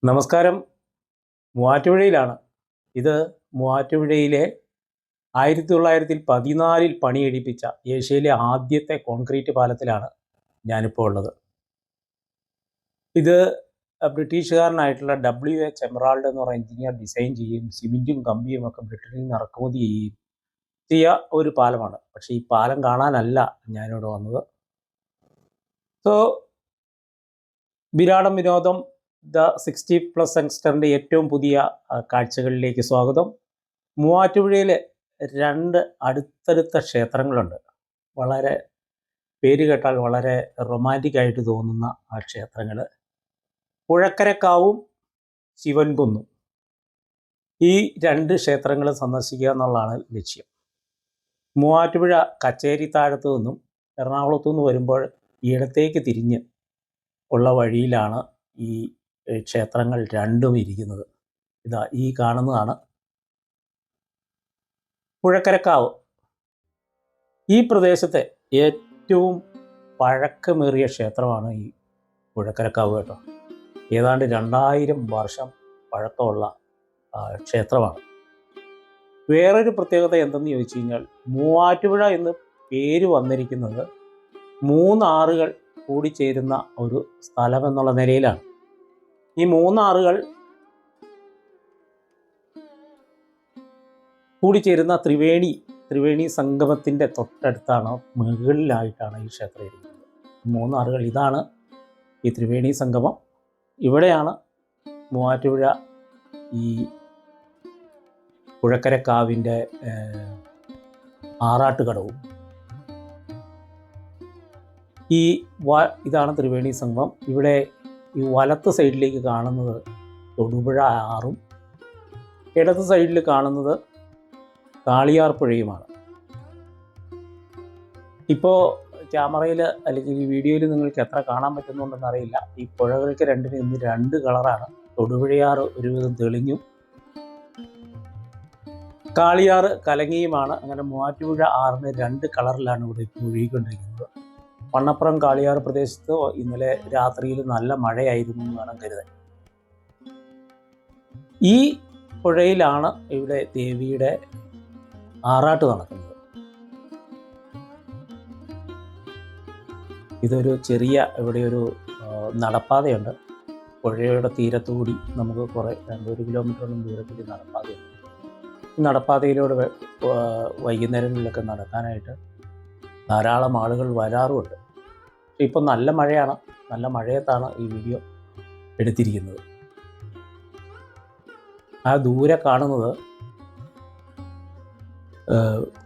നമസ്കാരം. മൂവാറ്റുപുഴയിലാണ്. ഇത് മൂവാറ്റുപുഴയിലെ 1914 പണിയെടുപ്പിച്ച ഏഷ്യയിലെ ആദ്യത്തെ കോൺക്രീറ്റ് പാലത്തിലാണ് ഞാനിപ്പോൾ ഉള്ളത്. ഇത് ബ്രിട്ടീഷുകാരനായിട്ടുള്ള WH എമറാൾഡ് എന്ന് പറയുന്ന എഞ്ചിനീയർ ഡിസൈൻ ചെയ്യുകയും സിമെൻറ്റും കമ്പിയും ഒക്കെ ബ്രിട്ടനിൽ നിന്ന് ഇറക്കുമതി ചെയ്യുകയും ചെയ്യ ഒരു പാലമാണ്. പക്ഷേ ഈ പാലം കാണാനല്ല ഞാനിവിടെ വന്നത്. വിരാടം വിനോദം ദ 60+ യങ്സ്റ്ററിൻ്റെ ഏറ്റവും പുതിയ കാഴ്ചകളിലേക്ക് സ്വാഗതം. മൂവാറ്റുപുഴയിലെ 2 അടുത്തടുത്ത ക്ഷേത്രങ്ങളുണ്ട്. വളരെ പേര് കേട്ടാൽ വളരെ റൊമാൻറ്റിക്കായിട്ട് തോന്നുന്ന ആ ക്ഷേത്രങ്ങൾ പുഴക്കരക്കാവും ശിവൻകുന്നും. ഈ 2 ക്ഷേത്രങ്ങൾ സന്ദർശിക്കുക എന്നുള്ളതാണ് ലക്ഷ്യം. മൂവാറ്റുപുഴ കച്ചേരിത്താഴത്തു നിന്നും എറണാകുളത്തു നിന്ന് വരുമ്പോൾ ഇടത്തേക്ക് തിരിഞ്ഞ് ഉള്ള വഴിയിലാണ് ഈ ക്ഷേത്രങ്ങൾ രണ്ടും ഇരിക്കുന്നത്. ഇതാ ഈ കാണുന്നതാണ് പുഴക്കരക്കാവ്. ഈ പ്രദേശത്തെ ഏറ്റവും പഴക്കമേറിയ ക്ഷേത്രമാണ് ഈ പുഴക്കരക്കാവ് കേട്ടോ. ഏതാണ്ട് 2000 വർഷം പഴക്കമുള്ള ക്ഷേത്രമാണ്. വേറൊരു പ്രത്യേകത എന്തെന്ന് ചോദിച്ചു കഴിഞ്ഞാൽ, മൂവാറ്റുപുഴ എന്ന് പേര് വന്നിരിക്കുന്നത് 3 ആറുകൾ കൂടിച്ചേരുന്ന ഒരു സ്ഥലം എന്നുള്ള നിലയിലാണ്. ഈ 3 ആറുകൾ കൂടിച്ചേരുന്ന ത്രിവേണി സംഗമത്തിൻ്റെ തൊട്ടടുത്താണ്, മുകളിലായിട്ടാണ് ഈ ക്ഷേത്രം ഇരിക്കുന്നത്. 3 ആറുകൾ, ഇതാണ് ഈ ത്രിവേണി സംഗമം. ഇവിടെയാണ് മൂവാറ്റുപുഴ ഈ പുഴക്കരക്കാവിൻ്റെ ആറാട്ടുകടവും. ഇതാണ് ത്രിവേണി സംഗമം. ഇവിടെ ഈ വലത്ത് സൈഡിലേക്ക് കാണുന്നത് തൊടുപുഴ ആറും ഇടത്ത് സൈഡിൽ കാണുന്നത് കാളിയാർ പുഴയുമാണ്. ഇപ്പോൾ ക്യാമറയിൽ അല്ലെങ്കിൽ ഈ വീഡിയോയിൽ നിങ്ങൾക്ക് എത്ര കാണാൻ പറ്റുന്നുണ്ടെന്ന് അറിയില്ല. ഈ പുഴകൾക്ക് രണ്ടിനും ഇന്ന് 2 കളറാണ്. തൊടുപുഴയാറ് ഒരുവിധം തെളിഞ്ഞും കാളിയാറ് കലങ്ങിയുമാണ്. അങ്ങനെ മൂവാറ്റുപുഴ ആറിന് 2 കളറിലാണ് ഇവിടെ ഒഴുകിക്കൊണ്ടിരിക്കുന്നത്. പണ്ണപ്പുറം കാളിയാർ പ്രദേശത്ത് ഇന്നലെ രാത്രിയിൽ നല്ല മഴയായിരുന്നു എന്ന് വേണം കരുതാൻ. ഈ പുഴയിലാണ് ഇവിടെ ദേവിയുടെ ആറാട്ട് നടക്കുന്നത്. ഇതൊരു ചെറിയ ഇവിടെ ഒരു നടപ്പാതയുണ്ട്. പുഴയുടെ തീരത്തുകൂടി നമുക്ക് കുറേ 1 കിലോമീറ്ററോളം ദൂരത്തിൽ നടപ്പാതയുണ്ട്. ഈ നടപ്പാതയിലൂടെ വൈകുന്നേരങ്ങളിലൊക്കെ നടക്കാനായിട്ട് ധാരാളം ആളുകൾ വരാറുമുണ്ട്. ഇപ്പം നല്ല മഴയാണ്. നല്ല മഴയത്താണ് ഈ വീഡിയോ എടുത്തിരിക്കുന്നത്. ആ ദൂരെ കാണുന്നത്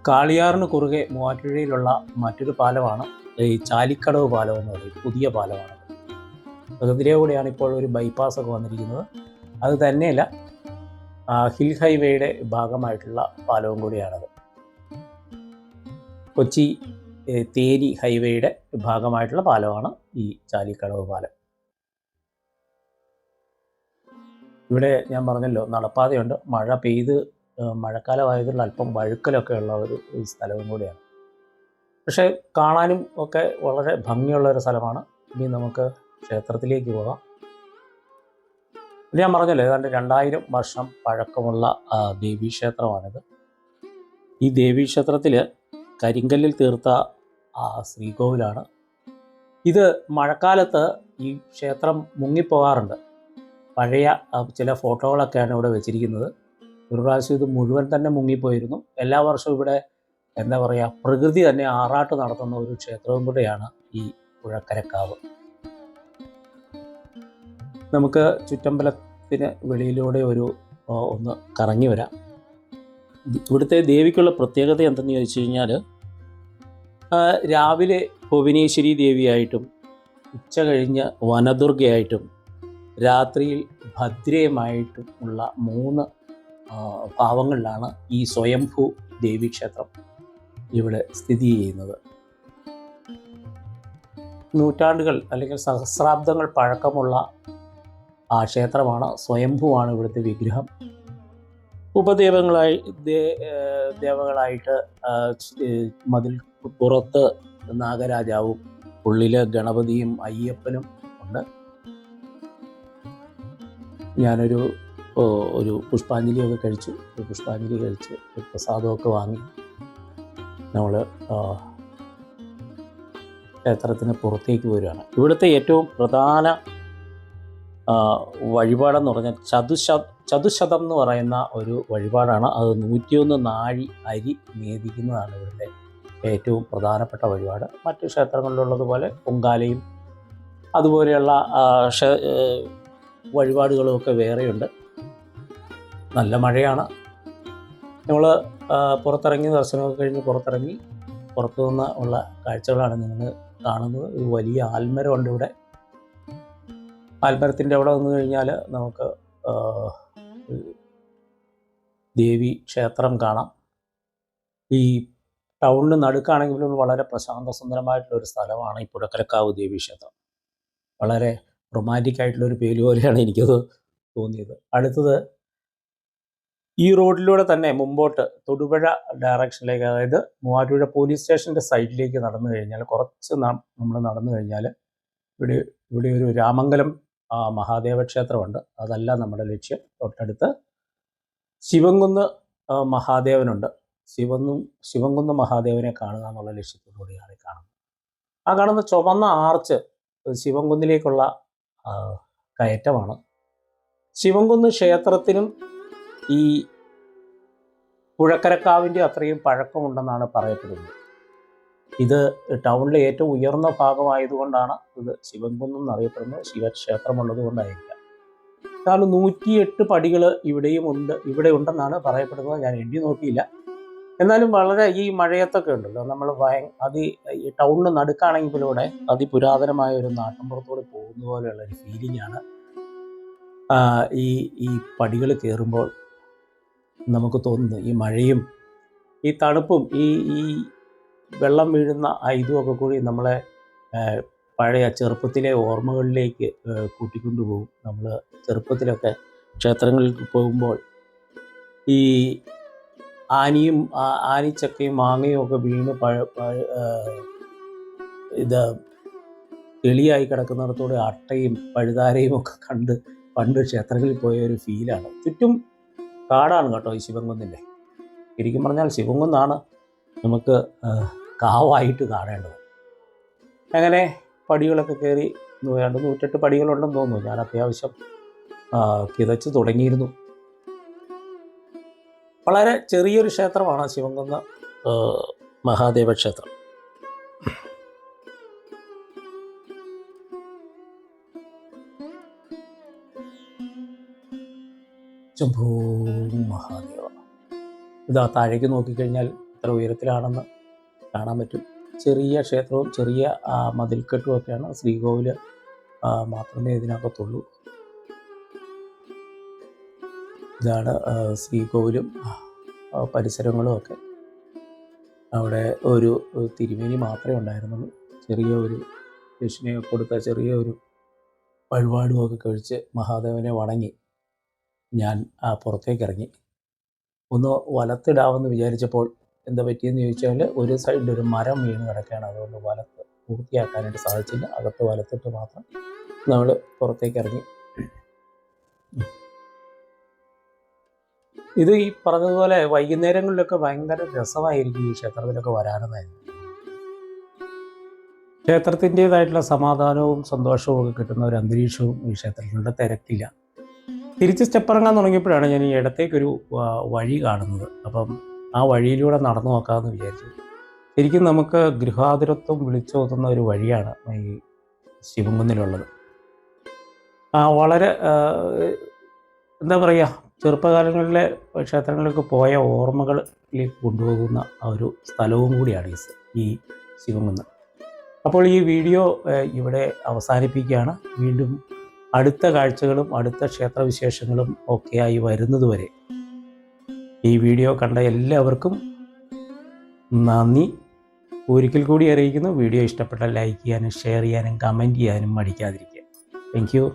കാളിയാറിന് കുറുകെ മൂവാറ്റുപുഴയിലുള്ള മറ്റൊരു പാലമാണ് ഈ ചാലിക്കടവ് പാലം എന്ന് പറയും. പുതിയ പാലമാണ്. അതിലെ കൂടെയാണ് ഇപ്പോൾ ഒരു ബൈപ്പാസ് ഒക്കെ വന്നിരിക്കുന്നത്. അത് തന്നെയല്ല, ഹിൽ ഹൈവേയുടെ ഭാഗമായിട്ടുള്ള പാലവും കൂടിയാണത്. കൊച്ചി തേനി ഹൈവേയുടെ ഭാഗമായിട്ടുള്ള പാലമാണ് ഈ ചാലിക്കടവ് പാലം. ഇവിടെ ഞാൻ പറഞ്ഞല്ലോ നടപ്പാതയുണ്ട്. മഴ പെയ്ത് മഴക്കാലമായതുകൊണ്ട് അല്പം വഴുക്കലൊക്കെ ഉള്ള ഒരു സ്ഥലവും കൂടിയാണ്. പക്ഷേ കാണാനും ഒക്കെ വളരെ ഭംഗിയുള്ളൊരു സ്ഥലമാണ്. ഇനി നമുക്ക് ക്ഷേത്രത്തിലേക്ക് പോകാം. ഞാൻ പറഞ്ഞല്ലോ ഏതാണ്ട് 2000 വർഷം പഴക്കമുള്ള ദേവീക്ഷേത്രമാണിത്. ഈ ദേവീക്ഷേത്രത്തിൽ കരിങ്കല്ലിൽ തീർത്ത ശ്രീകോവിലാണ്. ഇത് മഴക്കാലത്ത് ഈ ക്ഷേത്രം മുങ്ങിപ്പോകാറുണ്ട്. പഴയ ചില ഫോട്ടോകളൊക്കെയാണ് ഇവിടെ വെച്ചിരിക്കുന്നത്. ഒരു പ്രാവശ്യം ഇത് മുഴുവൻ തന്നെ മുങ്ങിപ്പോയിരുന്നു. എല്ലാ വർഷവും ഇവിടെ എന്താ പറയുക, പ്രകൃതി തന്നെ ആറാട്ട് നടത്തുന്ന ഒരു ക്ഷേത്രവും കൂടെയാണ് ഈ പുഴക്കരക്കാവ്. നമുക്ക് ചുറ്റമ്പലത്തിന് വെളിയിലൂടെ ഒന്ന് കറങ്ങി വരാം. ഇവിടുത്തെ ദേവിക്കുള്ള പ്രത്യേകത എന്തെന്ന് ചോദിച്ചു കഴിഞ്ഞാൽ, രാവിലെ ഭുവനേശ്വരി ദേവിയായിട്ടും ഉച്ച കഴിഞ്ഞ് വനദുർഗയായിട്ടും രാത്രിയിൽ ഭദ്രയുമായിട്ടും ഉള്ള 3 ഭാവങ്ങളിലാണ് ഈ സ്വയംഭൂ ദേവീക്ഷേത്രം ഇവിടെ സ്ഥിതി ചെയ്യുന്നത്. നൂറ്റാണ്ടുകൾ അല്ലെങ്കിൽ സഹസ്രാബ്ദങ്ങൾ പഴക്കമുള്ള ആ ക്ഷേത്രമാണ്. സ്വയംഭൂവാണ് ഇവിടുത്തെ വിഗ്രഹം. ദേവകളായിട്ട് മതിൽ പുറത്ത് നാഗരാജാവും ഉള്ളിൽ ഗണപതിയും അയ്യപ്പനും ഉണ്ട്. ഞാനൊരു ഒരു പുഷ്പാഞ്ജലിയൊക്കെ കഴിച്ചു. ഒരു പുഷ്പാഞ്ജലി കഴിച്ച് ഒരു പ്രസാദമൊക്കെ വാങ്ങി നമ്മൾ ക്ഷേത്രത്തിന് പുറത്തേക്ക് വരികയാണ്. ഇവിടുത്തെ ഏറ്റവും പ്രധാന വഴിപാടെന്ന് പറഞ്ഞാൽ ചതുശതം എന്ന് പറയുന്ന ഒരു വഴിപാടാണ്. അത് 101 നാഴി അരി നേദിക്കുന്നതാണ് ഇവിടുത്തെ ഏറ്റവും പ്രധാനപ്പെട്ട വഴിപാട്. മറ്റ് ക്ഷേത്രങ്ങളിലുള്ളതുപോലെ പൊങ്കാലയും അതുപോലെയുള്ള വഴിപാടുകളുമൊക്കെ വേറെയുണ്ട്. നല്ല മഴയാണ്. നമ്മൾ പുറത്തിറങ്ങി ദർശനമൊക്കെ കഴിഞ്ഞ് പുറത്തിറങ്ങി പുറത്തു നിന്ന് ഉള്ള കാഴ്ചകളാണ് നിങ്ങൾ കാണുന്നത്. ഒരു വലിയ ആൽമരമുണ്ട് ഇവിടെ. ആൽമരത്തിൻ്റെ അവിടെ വന്നു കഴിഞ്ഞാൽ നമുക്ക് ദേവി ക്ഷേത്രം കാണാം. ഈ ടൗണിന് നടുക്കാണെങ്കിലും വളരെ പ്രശാന്ത സുന്ദരമായിട്ടുള്ളൊരു സ്ഥലമാണ് ഈ പുഴക്കരക്കാവ് ദേവി ക്ഷേത്രം. വളരെ റൊമാൻറ്റിക് ആയിട്ടുള്ളൊരു പേര് പോലെയാണ് എനിക്കത് തോന്നിയത്. അടുത്തത് ഈ റോഡിലൂടെ തന്നെ മുമ്പോട്ട് തൊടുപുഴ ഡയറക്ഷനിലേക്ക്, അതായത് മൂവാറ്റുപുഴ പോലീസ് സ്റ്റേഷൻ്റെ സൈഡിലേക്ക് നടന്നു കഴിഞ്ഞാൽ കുറച്ച് നമ്മൾ നടന്നു കഴിഞ്ഞാൽ ഇവിടെ ഒരു രാമംഗലം മഹാദേവ ക്ഷേത്രമുണ്ട്. അതല്ല നമ്മുടെ ലക്ഷ്യം. തൊട്ടടുത്ത് ശിവൻകുന്ന് മഹാദേവനുണ്ട്. ശിവൻകുന്ന് മഹാദേവനെ കാണുക എന്നുള്ള ലക്ഷ്യത്തോടുകൂടിയാണ് കാണുന്നത്. ആ കാണുന്ന ചുവന്ന ആർച്ച് ശിവൻകുന്നിലേക്കുള്ള കയറ്റമാണ്. ശിവൻകുന്ന് ക്ഷേത്രത്തിനും ഈ പുഴക്കരക്കാവിൻ്റെ അത്രയും പഴക്കമുണ്ടെന്നാണ് പറയപ്പെടുന്നത്. ഇത് ടൗണിലെ ഏറ്റവും ഉയർന്ന ഭാഗമായതുകൊണ്ടാണ് ഇത് ശിവൻകുന്ന് എന്നറിയപ്പെടുന്നത്. ശിവക്ഷേത്രമുള്ളത് കൊണ്ടായിരിക്കാം. കാരണം 108 പടികൾ ഇവിടെ ഉണ്ടെന്നാണ് പറയപ്പെടുന്നത്. ഞാൻ എണ്ണി നോക്കിയില്ല. എന്നാലും വളരെ ഈ മഴയത്തൊക്കെ ഉണ്ടല്ലോ, നമ്മൾ ഈ ടൗണിന് നടുക്കാണെങ്കിലൂടെ അതിപുരാതനമായ ഒരു നാട്ടിൻപുറത്തോടെ പോകുന്ന പോലെയുള്ള ഒരു ഫീലിംഗാണ് ഈ പടികൾ കയറുമ്പോൾ നമുക്ക് തോന്നുന്നത്. ഈ മഴയും ഈ തണുപ്പും ഈ വെള്ളം വീഴുന്ന ഇതുമൊക്കെ കൂടി നമ്മളെ പഴയ ചെറുപ്പത്തിലെ ഓർമ്മകളിലേക്ക് കൂട്ടിക്കൊണ്ടുപോകും. നമ്മൾ ചെറുപ്പത്തിലൊക്കെ ക്ഷേത്രങ്ങളിൽ പോകുമ്പോൾ ഈ ആനിച്ചക്കയും മാങ്ങയും ഒക്കെ വീണ് ഇത് തെളിയായി കിടക്കുന്നിടത്തൂടെ അട്ടയും പഴുതാരയും ഒക്കെ കണ്ട് പണ്ട് ക്ഷേത്രങ്ങളിൽ പോയ ഒരു ഫീലാണ്. ചുറ്റും കാടാണ് കേട്ടോ ഈ ശിവൻകുന്നിൻ്റെ. ശരിക്കും പറഞ്ഞാൽ ശിവൻകുന്നാണ് നമുക്ക് കാവായിട്ട് കാണേണ്ടത്. അങ്ങനെ പടികളൊക്കെ കയറി 108 പടികളുണ്ടെന്ന് തോന്നുന്നു. ഞാൻ അത്യാവശ്യം കിതച്ച് തുടങ്ങിയിരുന്നു. വളരെ ചെറിയൊരു ക്ഷേത്രമാണ് ശിവൻകുന്ന് മഹാദേവ ക്ഷേത്രം. ശംഭോ മഹാദേവ. ഇതാ താഴേക്ക് നോക്കിക്കഴിഞ്ഞാൽ എത്ര ഉയരത്തിലാണെന്ന് കാണാൻ പറ്റും. ചെറിയ ക്ഷേത്രവും ചെറിയ മതിൽക്കെട്ടും ഒക്കെയാണ്. ശ്രീകോവിൽ മാത്രമേ ഇതിനകത്തുള്ളൂ. ഇതാണ് ശ്രീകോവിലും പരിസരങ്ങളും ഒക്കെ. അവിടെ ഒരു തിരുമേനി മാത്രമേ ഉണ്ടായിരുന്നുള്ളൂ. ചെറിയ ഒരു ദക്ഷിണയൊക്കെ കൊടുത്ത ചെറിയ ഒരു വഴിപാടുമൊക്കെ കഴിച്ച് മഹാദേവനെ വണങ്ങി ഞാൻ പുറത്തേക്ക് ഇറങ്ങി. ഒന്ന് വലത്തിടാമെന്ന് വിചാരിച്ചപ്പോൾ എന്താ പറ്റിയെന്ന് ചോദിച്ചാൽ ഒരു സൈഡിൽ ഒരു മരം വീണ് കിടക്കുകയാണ്. അതുകൊണ്ട് വലത്ത് പൂർത്തിയാക്കാനായിട്ട് സാധിച്ചില്ല. അകത്ത് വലത്തിട്ട് മാത്രം നമ്മൾ പുറത്തേക്ക് ഇറങ്ങി. ഇത് ഈ പറഞ്ഞതുപോലെ വൈകുന്നേരങ്ങളിലൊക്കെ ഭയങ്കര രസമായിരിക്കും ഈ ക്ഷേത്രത്തിലൊക്കെ വരാനെന്നായിരുന്നു. ക്ഷേത്രത്തിൻ്റേതായിട്ടുള്ള സമാധാനവും സന്തോഷവും ഒക്കെ കിട്ടുന്ന ഒരു അന്തരീക്ഷവും ഈ ക്ഷേത്രത്തിലുണ്ട്. തിരക്കില്ല. തിരിച്ച് സ്റ്റെപ്പ് ഇറങ്ങാൻ തുടങ്ങിയപ്പോഴാണ് ഞാൻ ഈ ഇടത്തേക്കൊരു വഴി കാണുന്നത്. അപ്പം ആ വഴിയിലൂടെ നടന്നു നോക്കാമെന്ന് വിചാരിച്ചു. ശരിക്കും നമുക്ക് ഗൃഹാതുരത്വം വിളിച്ചോതുന്ന ഒരു വഴിയാണ് ഈ ശിവൻകുന്നിലുള്ളത്. വളരെ എന്താ പറയുക, ചെറുപ്പകാലങ്ങളിലെ ക്ഷേത്രങ്ങളിലൊക്കെ പോയ ഓർമ്മകളിലേക്ക് കൊണ്ടുപോകുന്ന ഒരു സ്ഥലവും കൂടിയാണ് ഈ ശിവൻകുന്ന്. അപ്പോൾ ഈ വീഡിയോ ഇവിടെ അവസാനിപ്പിക്കുകയാണ്. വീണ്ടും അടുത്ത കാഴ്ചകളും അടുത്ത ക്ഷേത്രവിശേഷങ്ങളും ഒക്കെയായി വരുന്നതുവരെ ഈ വീഡിയോ കണ്ട എല്ലാവർക്കും നന്ദി ഒരിക്കൽ കൂടി അറിയിക്കുന്നു. വീഡിയോ ഇഷ്ടപ്പെട്ടാൽ ലൈക്ക് ചെയ്യാനും ഷെയർ ചെയ്യാനും കമൻറ്റ് ചെയ്യാനും മടിക്കാതിരിക്കുക. Thank you.